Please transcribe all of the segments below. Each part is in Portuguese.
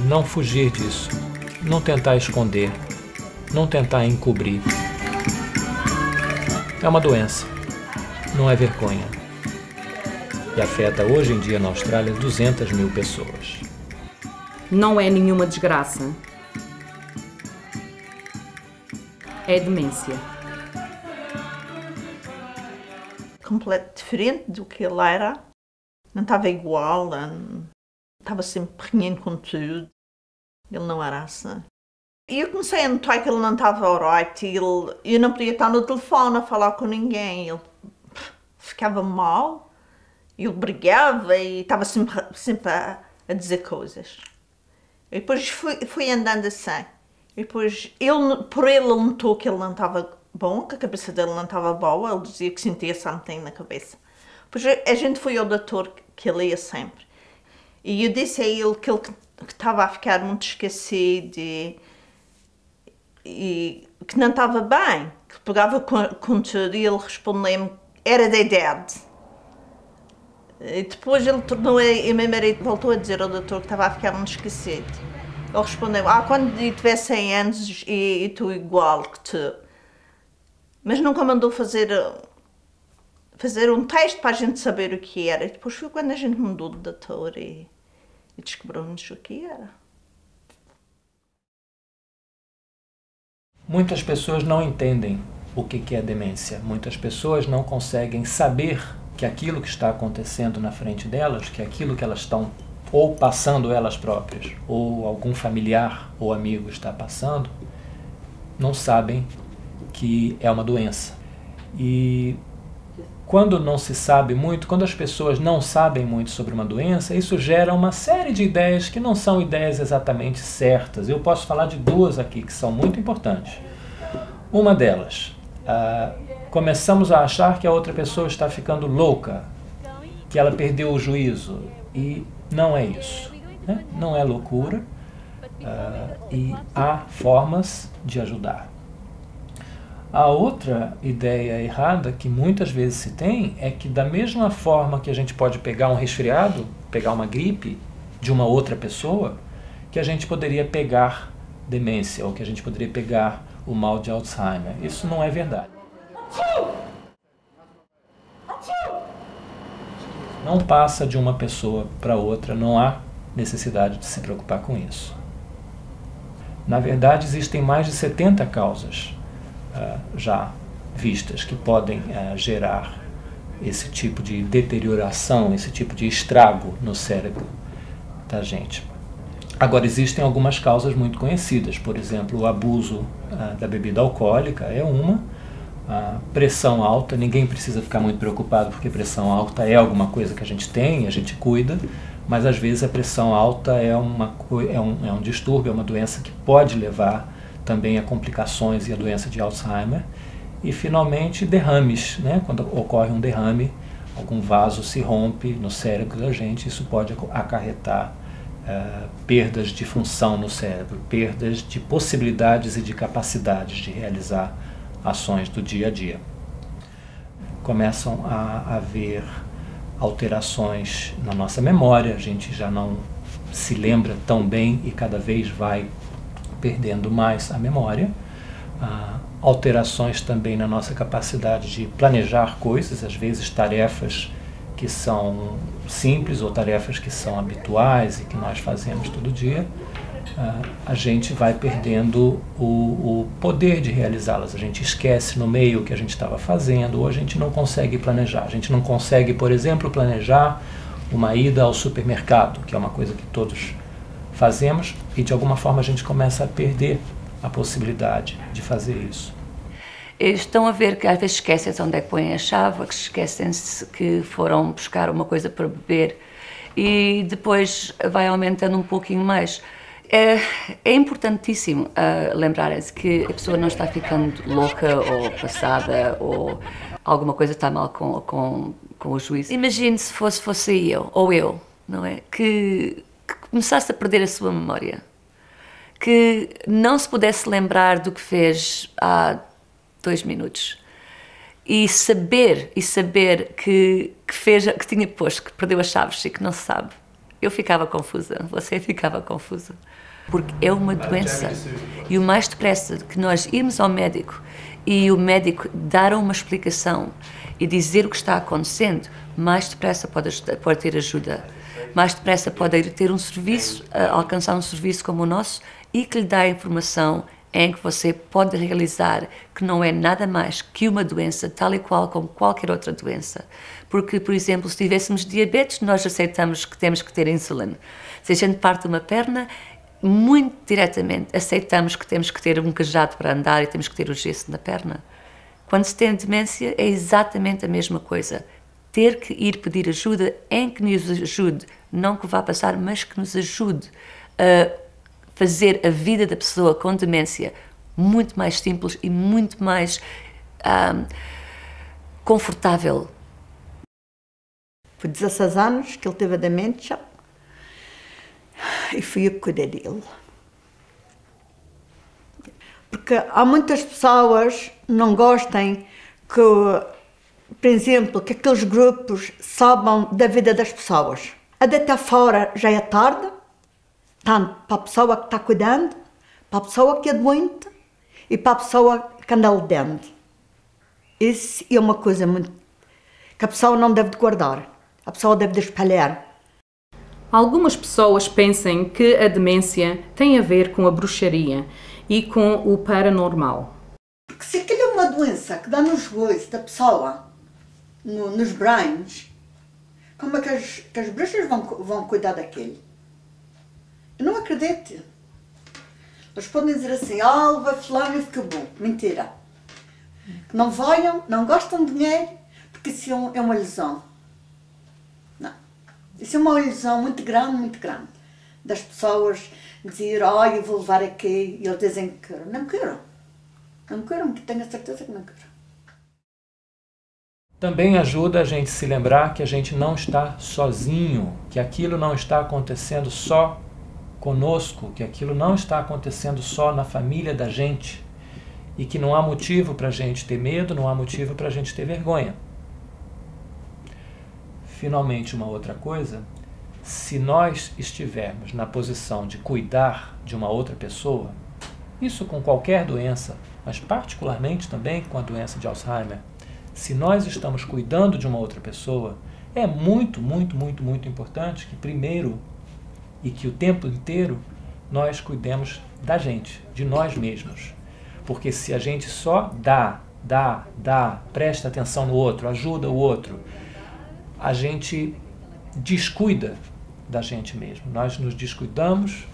não fugir disso, não tentar esconder, não tentar encobrir. É uma doença, não é vergonha. E afeta hoje em dia na Austrália 200 mil pessoas. Não é nenhuma desgraça. É demência. Completamente diferente do que ele era. Não estava igual, estava sempre renhendo com tudo. Ele não era assim. E eu comecei a notar que ele não estava alright. Eu não podia estar no telefone a falar com ninguém. Ele ficava mal, ele brigava e estava sempre a dizer coisas. E depois fui andando assim. E depois, por ele notou que ele não estava bom, que a cabeça dele não estava boa. Ele dizia que sentia something na cabeça. Depois a gente foi ao doutor que ele ia sempre. E eu disse a ele que ele estava a ficar muito esquecido e que não estava bem, que pegava com tudo, e ele respondeu-me era da idade. E depois ele tornou, e meu marido voltou a dizer ao doutor que estava a ficar muito esquecido. Ele respondeu, quando eu tiver 100 anos e estou igual que tu. Mas nunca mandou fazer um teste para a gente saber o que era. E depois foi quando a gente mudou de doutor e descobrimos o que era. Muitas pessoas não entendem o que é demência. Muitas pessoas não conseguem saber que aquilo que está acontecendo na frente delas, que aquilo que elas estão ou passando elas próprias, ou algum familiar ou amigo está passando, não sabem que é uma doença. E quando não se sabe muito, quando as pessoas não sabem muito sobre uma doença, isso gera uma série de ideias que não são ideias exatamente certas. Eu posso falar de duas aqui que são muito importantes. Uma delas, começamos a achar que a outra pessoa está ficando louca, que ela perdeu o juízo, e não é isso, né? Não é loucura, e há formas de ajudar. A outra ideia errada que muitas vezes se tem é que da mesma forma que a gente pode pegar um resfriado, pegar uma gripe de uma outra pessoa, que a gente poderia pegar demência, ou que a gente poderia pegar o mal de Alzheimer. Isso não é verdade. Não passa de uma pessoa para outra, não há necessidade de se preocupar com isso. Na verdade, existem mais de 70 causas já vistas que podem gerar esse tipo de deterioração, esse tipo de estrago no cérebro da gente. Agora, existem algumas causas muito conhecidas, por exemplo, o abuso da bebida alcoólica é uma, a pressão alta, ninguém precisa ficar muito preocupado porque pressão alta é alguma coisa que a gente tem, a gente cuida, mas às vezes a pressão alta é um distúrbio, é uma doença que pode levar também a complicações e a doença de Alzheimer. E finalmente derrames, né? Quando ocorre um derrame, algum vaso se rompe no cérebro da gente, isso pode acarretar perdas de função no cérebro, perdas de possibilidades e de capacidades de realizar ações do dia a dia. Começam a haver alterações na nossa memória, a gente já não se lembra tão bem e cada vez vai perdendo mais a memória. Alterações também na nossa capacidade de planejar coisas, às vezes tarefas que são simples ou tarefas que são habituais e que nós fazemos todo dia, a gente vai perdendo o poder de realizá-las. A gente esquece no meio o que a gente estava fazendo, ou a gente não consegue planejar. A gente não consegue, por exemplo, planejar uma ida ao supermercado, que é uma coisa que todos fazemos, e de alguma forma a gente começa a perder a possibilidade de fazer isso. Estão a ver que às vezes esquecem-se onde é que põem a chave, que esquecem-se que foram buscar uma coisa para beber e depois vai aumentando um pouquinho mais. É importantíssimo lembrarem-se que a pessoa não está ficando louca ou passada ou alguma coisa está mal com o juízo. Imagine se fosse eu, ou eu, não é? Que começasse a perder a sua memória, que não se pudesse lembrar do que fez há 2 minutos e saber que tinha posto, que perdeu as chaves e que não se sabe. Eu ficava confusa, você ficava confusa. Porque é uma doença. E o mais depressa que nós irmos ao médico e o médico dar uma explicação e dizer o que está acontecendo, mais depressa pode ter ajuda. Mais depressa pode ir ter um serviço, alcançar um serviço como o nosso e que lhe dá a informação em que você pode realizar que não é nada mais que uma doença, tal e qual como qualquer outra doença. Porque, por exemplo, se tivéssemos diabetes, nós aceitamos que temos que ter insulina. Se a gente parte uma perna, muito diretamente aceitamos que temos que ter um cajado para andar e temos que ter o gesso na perna. Quando se tem demência, é exatamente a mesma coisa. Ter que ir pedir ajuda em que nos ajude, não que vá passar, mas que nos ajude a fazer a vida da pessoa com demência muito mais simples e muito mais confortável. Foi 16 anos que ele teve a demência e fui eu que cuidei dele. Porque há muitas pessoas que não gostam que, por exemplo, que aqueles grupos saibam da vida das pessoas. A deitar fora já é tarde, tanto para a pessoa que está cuidando, para a pessoa que é doente e para a pessoa que anda ali dentro. Isso é uma coisa muito que a pessoa não deve de guardar, a pessoa deve de espalhar. Algumas pessoas pensam que a demência tem a ver com a bruxaria e com o paranormal. Porque se aquilo é uma doença que dá nos joelhos da pessoa, nos brains, como é que as bruxas vão cuidar daquilo? Eu não acredito. Eles podem dizer assim, Alva, fulano, fica bom. Mentira. Que não venham, não gostam de dinheiro, porque isso é uma ilusão. Não. Isso é uma ilusão muito grande, das pessoas dizer, eu vou levar aqui, e eles dizem que quero. Não quero. Não quero, que tenho a certeza que não quero. Também ajuda a gente se lembrar que a gente não está sozinho, que aquilo não está acontecendo só conosco, que aquilo não está acontecendo só na família da gente e que não há motivo para a gente ter medo, não há motivo para a gente ter vergonha. Finalmente, uma outra coisa, se nós estivermos na posição de cuidar de uma outra pessoa, isso com qualquer doença, mas particularmente também com a doença de Alzheimer, se nós estamos cuidando de uma outra pessoa, é muito importante que primeiro e que o tempo inteiro nós cuidemos da gente, de nós mesmos. Porque se a gente só dá, presta atenção no outro, ajuda o outro, a gente descuida da gente mesmo. Nós nos descuidamos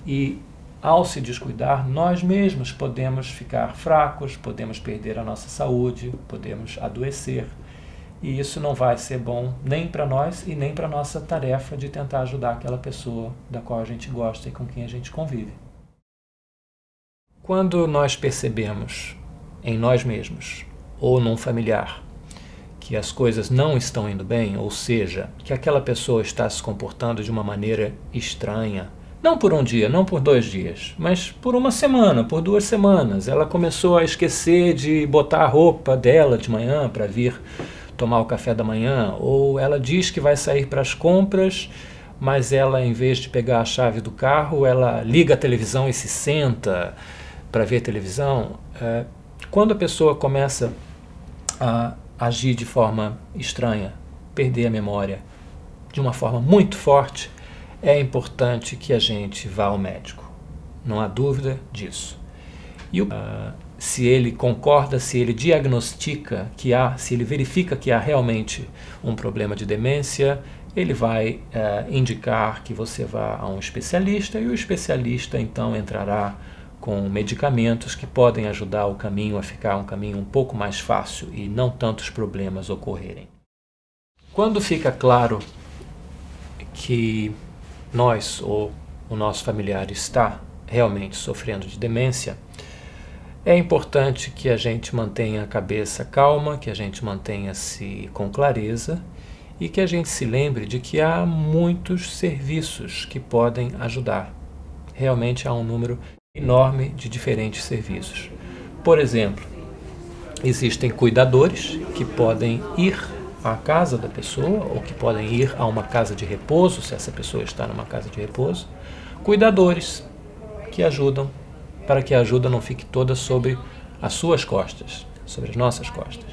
e, ao se descuidar, nós mesmos podemos ficar fracos, podemos perder a nossa saúde, podemos adoecer. E isso não vai ser bom nem para nós e nem para a nossa tarefa de tentar ajudar aquela pessoa da qual a gente gosta e com quem a gente convive. Quando nós percebemos em nós mesmos ou num familiar que as coisas não estão indo bem, ou seja, que aquela pessoa está se comportando de uma maneira estranha, não por um dia, não por 2 dias, mas por uma semana, por 2 semanas, ela começou a esquecer de botar a roupa dela de manhã para vir tomar o café da manhã, ou ela diz que vai sair para as compras, mas ela, em vez de pegar a chave do carro, ela liga a televisão e se senta para ver televisão. Quando a pessoa começa a agir de forma estranha, perder a memória de uma forma muito forte, é importante que a gente vá ao médico. Não há dúvida disso. E se ele concorda, se ele diagnostica que há, se ele verifica que há realmente um problema de demência, ele vai indicar que você vá a um especialista e o especialista então entrará com medicamentos que podem ajudar o caminho a ficar um caminho um pouco mais fácil e não tantos problemas ocorrerem. Quando fica claro que nós ou o nosso familiar está realmente sofrendo de demência, é importante que a gente mantenha a cabeça calma, que a gente mantenha-se com clareza e que a gente se lembre de que há muitos serviços que podem ajudar. Realmente há um número enorme de diferentes serviços. Por exemplo, existem cuidadores que podem ir à casa da pessoa, ou que podem ir a uma casa de repouso, se essa pessoa está numa casa de repouso, cuidadores que ajudam, para que a ajuda não fique toda sobre as suas costas, sobre as nossas costas.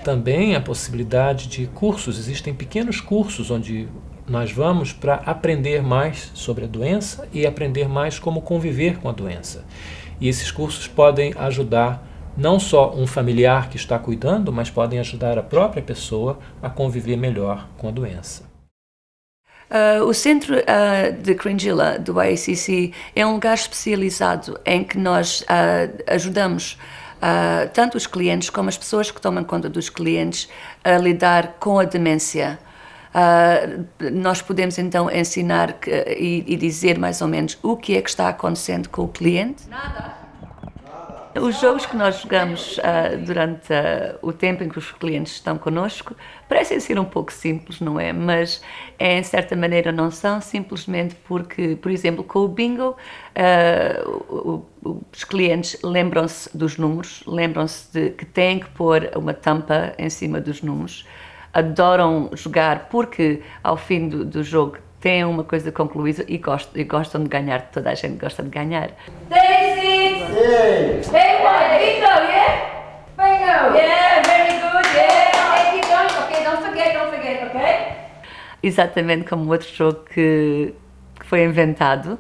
Também a possibilidade de cursos, existem pequenos cursos onde nós vamos para aprender mais sobre a doença e aprender mais como conviver com a doença. E esses cursos podem ajudar não só um familiar que está cuidando, mas podem ajudar a própria pessoa a conviver melhor com a doença. O centro de Cringila, do IACC, é um lugar especializado em que nós ajudamos tanto os clientes como as pessoas que tomam conta dos clientes a lidar com a demência. Nós podemos então ensinar e dizer mais ou menos o que é que está acontecendo com o cliente. Os jogos que nós jogamos durante o tempo em que os clientes estão connosco parecem ser um pouco simples, não é? Mas, em certa maneira, não são, simplesmente porque, por exemplo, com o bingo, os clientes lembram-se dos números, lembram-se de que têm que pôr uma tampa em cima dos números, adoram jogar porque, ao fim do jogo, têm uma coisa concluída e gostam de ganhar, toda a gente gosta de ganhar. Daisy! Hey, boy, bingo, yeah? Bingo! Yeah, very good, yeah! Okay, keep going, okay, don't forget, okay? Exatamente como outro jogo que foi inventado,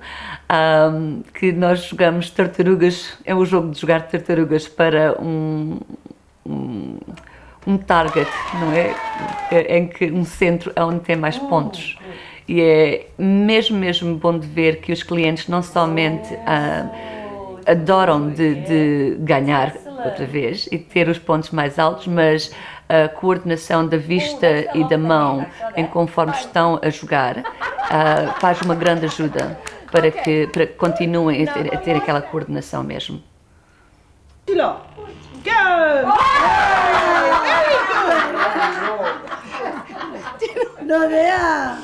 que nós jogamos tartarugas, é um jogo de jogar tartarugas para um target, não é? Em que um centro é onde tem mais pontos. E é mesmo bom de ver que os clientes não somente adoram de ganhar outra vez e ter os pontos mais altos, mas a coordenação da vista e da mão em conforme estão a jogar faz uma grande ajuda para que continuem a ter aquela coordenação mesmo. Go! No, there.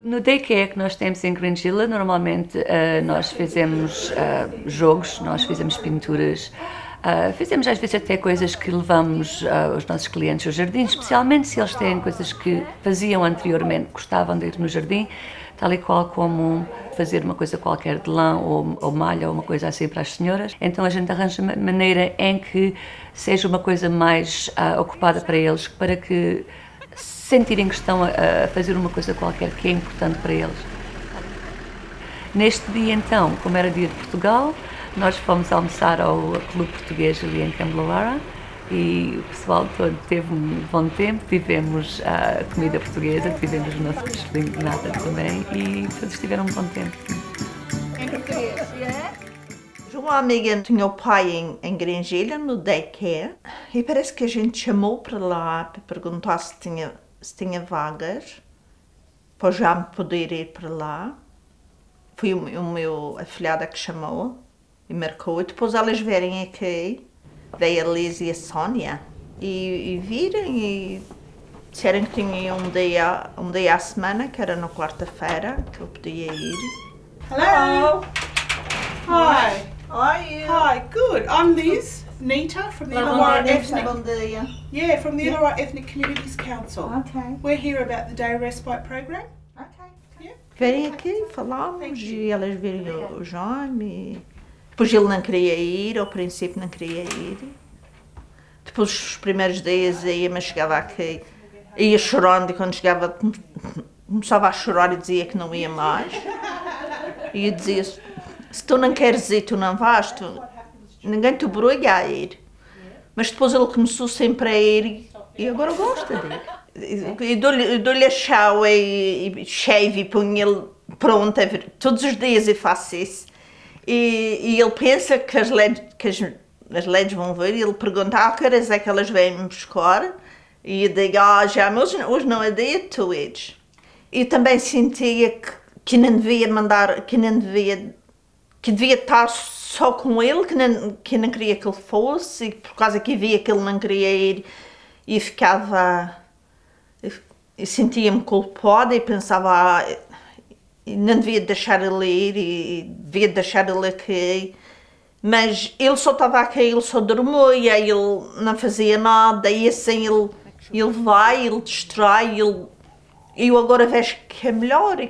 No daycare que nós temos em Cringila, normalmente nós fazemos jogos, nós fazemos pinturas, fazemos às vezes até coisas que levamos aos nossos clientes ao jardim, especialmente se eles têm coisas que faziam anteriormente, gostavam de ir no jardim, tal e qual como fazer uma coisa qualquer de lã ou malha ou uma coisa assim para as senhoras. Então a gente arranja uma maneira em que seja uma coisa mais ocupada para eles, para que sentirem que estão a fazer uma coisa qualquer que é importante para eles. Neste dia então, como era dia de Portugal, nós fomos almoçar ao Clube Português ali em Cambloara e o pessoal todo teve um bom tempo, tivemos a comida portuguesa, tivemos o nosso castelinho de nata também e todos tiveram um bom tempo. Uma amiga tinha o pai em Cringila, no daycare, e parece que a gente chamou para lá para perguntar se tinha vagas, para já me poder ir para lá. Foi o meu afilhada que chamou e marcou. E depois elas vierem aqui, veio a Liz e a Sónia, e virem e disseram que tinha um dia à semana, que era na quarta-feira, que eu podia ir. Hello. Hi. How are you? Hi. Good. I'm Liz Nita from the Illawarra Ethnic. Bom dia. Yeah, from the Illawarra Ethnic Communities Council. Okay. We're here about the Day Respite Program. Okay. Yeah. Vêm aqui, falamos e elas viram o Jaime. Depois ele não queria ir, ao princípio não queria ir. Depois os primeiros dias ia, mas chegava aqui, ia chorando e quando chegava começava a chorar e dizia que não ia mais. E eu dizia, se tu não queres ir, tu não vais, ninguém te obriga a ir. Mas depois ele começou sempre a ir e agora gosta de ir. E dou-lhe a chave e shave e ponho ele pronto, todos os dias eu faço isso. E ele pensa que as LEDs vão vir e ele pergunta que horas é que elas vêm me buscar. E eu digo, já, mas hoje não é dia de tu ires. E também sentia que não devia mandar, que devia estar só com ele, que não queria que ele fosse, e por causa que via que ele não queria ir, e ficava, e sentia-me culpada e pensava, não devia deixar ele ir e devia deixar ele aqui. Mas ele só estava aqui, ele só dormia, ele não fazia nada, e assim ele vai, ele distrai, eu agora vejo que é melhor e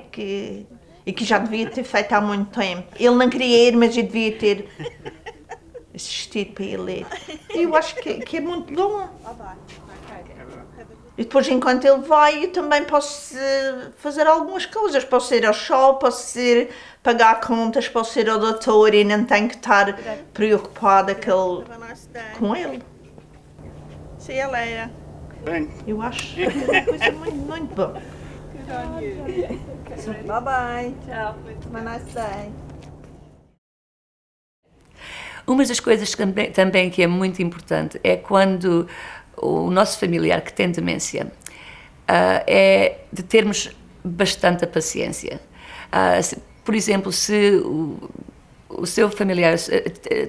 que já devia ter feito há muito tempo. Ele não queria ir, mas eu devia ter assistido para ele ir. Eu acho que é muito bom. E depois, enquanto ele vai, eu também posso fazer algumas coisas. Posso ir ao shopping, posso ir pagar contas, posso ir ao doutor e não tenho que estar preocupada com ele. See you later. Eu acho que é uma coisa muito, muito boa. Good on you. Bye bye. Ciao. Have a nice day. Uma das coisas também que é muito importante é quando o nosso familiar que tem demência é de termos bastante paciência. Por exemplo, se o seu familiar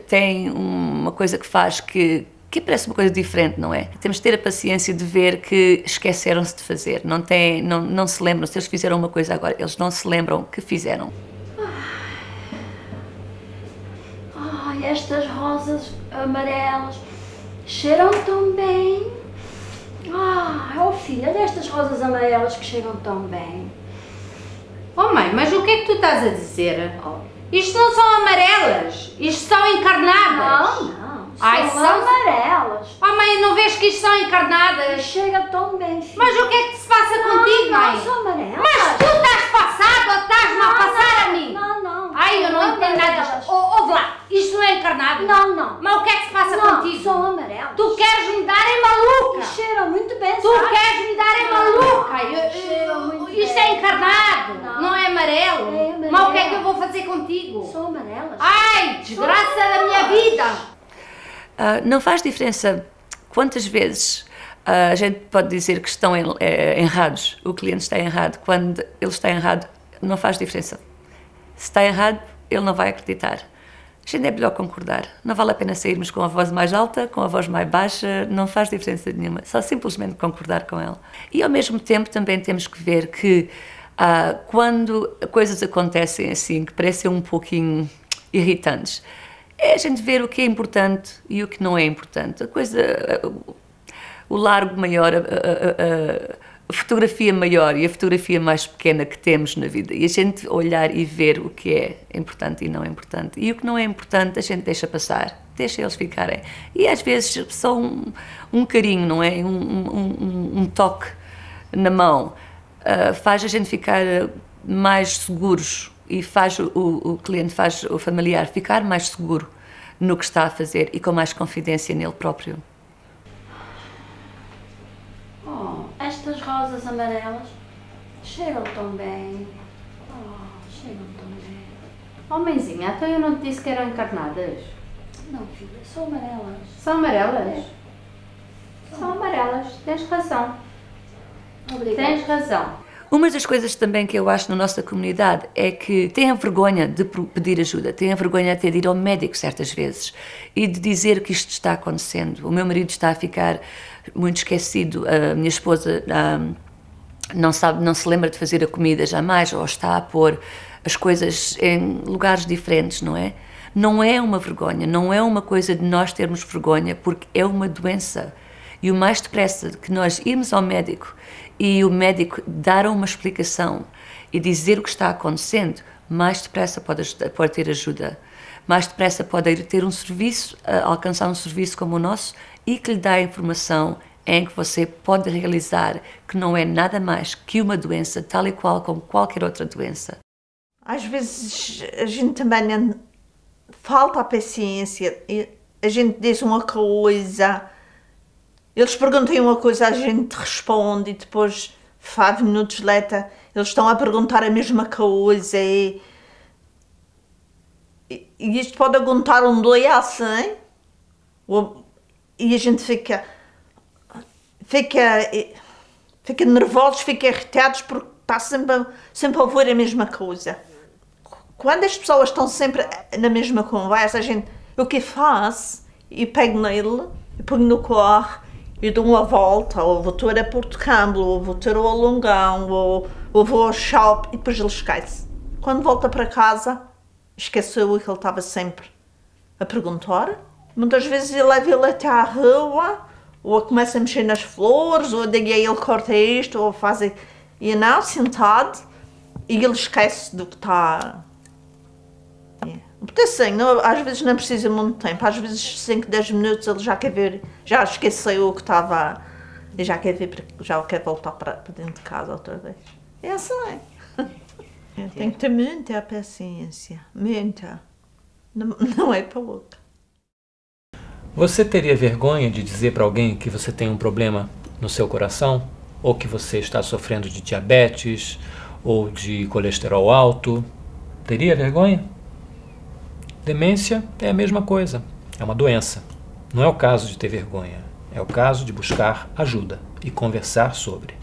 tem uma coisa que faz que parece uma coisa diferente, não é? Temos de ter a paciência de ver que esqueceram-se de fazer, não se lembram. Se eles fizeram uma coisa agora, eles não se lembram que fizeram. Ai, estas rosas amarelas cheiram tão bem. Oh filha, destas rosas amarelas que cheiram tão bem. Oh mãe, mas o que é que tu estás a dizer? Isto não são amarelas, isto são encarnadas. Não. Ai, são amarelas. Oh mãe, não vês que isto são encarnadas? Cheira tão bem, filha. Mas o que é que se passa contigo, mãe? Não, são amarelas. Mas tu estás passado ou estás-me a passar a mim? Não. Ai, eu não entendo nada disto. Ouve lá, isto não é encarnado? Não. Mas o que é que se passa contigo? São amarelas. Tu queres me dar em maluca? Cheiram muito bem, Tu queres me dar em maluca? Cheiram muito Isto bem. é encarnado, não é amarelo. É amarelo. Mas o que é que eu vou fazer contigo? São amarelas. Ai, desgraça da minha vida! Não faz diferença quantas vezes a gente pode dizer que estão errados, o cliente está errado. Quando ele está errado, não faz diferença. Se está errado, ele não vai acreditar. A gente é melhor concordar. Não vale a pena sairmos com a voz mais alta, com a voz mais baixa, não faz diferença nenhuma. Só simplesmente concordar com ele. E ao mesmo tempo também temos que ver que quando coisas acontecem assim, que parecem um pouquinho irritantes, é a gente ver o que é importante e o que não é importante. O largo maior, a fotografia maior e a fotografia mais pequena que temos na vida. E a gente olhar e ver o que é importante e não é importante. E o que não é importante a gente deixa passar, deixa eles ficarem. E às vezes só um carinho, não é? Um toque na mão faz a gente ficar mais seguros. E faz o cliente, faz o familiar ficar mais seguro no que está a fazer e com mais confidência nele próprio. Estas rosas amarelas cheiram tão bem. Cheiram tão bem. Oh mãezinha, então eu não te disse que eram encarnadas? Não, filha, são amarelas. São amarelas? É. São amarelas, tens razão. Obrigada. Tens razão. Uma das coisas também que eu acho na nossa comunidade é que têm vergonha de pedir ajuda, têm vergonha até de ir ao médico certas vezes e de dizer que isto está acontecendo. O meu marido está a ficar muito esquecido, a minha esposa não se lembra de fazer a comida jamais, ou está a pôr as coisas em lugares diferentes, não é? Não é uma vergonha, não é uma coisa de nós termos vergonha, porque é uma doença. E o mais depressa que nós irmos ao médico e o médico dar uma explicação e dizer o que está acontecendo, mais depressa pode ter ajuda. Mais depressa pode ir ter um serviço, alcançar um serviço como o nosso e que lhe dá a informação em que você pode realizar que não é nada mais que uma doença, tal e qual como qualquer outra doença. Às vezes a gente também falta a paciência. A gente diz uma coisa, eles perguntam uma coisa, a gente responde e depois, 5 minutos later, eles estão a perguntar a mesma coisa e isto pode aguentar um dia assim e a gente fica nervosos, fica irritados porque está sempre a ouvir a mesma coisa. Quando as pessoas estão sempre na mesma conversa, o que faço? Eu pego nele, eu ponho no carro, eu dou uma volta, ou vou ter a Porto Câmbio, ou vou ter o Alongão, ou vou ao shopping, e depois ele esquece. Quando volta para casa, esqueceu o que ele estava sempre a perguntar. Muitas vezes eu levo ele até à rua, ou começa a mexer nas flores, ou digo a ele corta isto, ou faz... E não, sentado, e ele esquece do que está... Porque assim, não, às vezes não precisa muito tempo, às vezes 5, 10 minutos ele já quer ver, já esqueceu o que estava... E já quer ver, já quer voltar para dentro de casa outra vez. É assim. Tem que ter muita paciência, muita. Não é pouca. Você teria vergonha de dizer para alguém que você tem um problema no seu coração? Ou que você está sofrendo de diabetes? Ou de colesterol alto? Teria vergonha? Demência é a mesma coisa. É uma doença. Não é o caso de ter vergonha. É o caso de buscar ajuda e conversar sobre.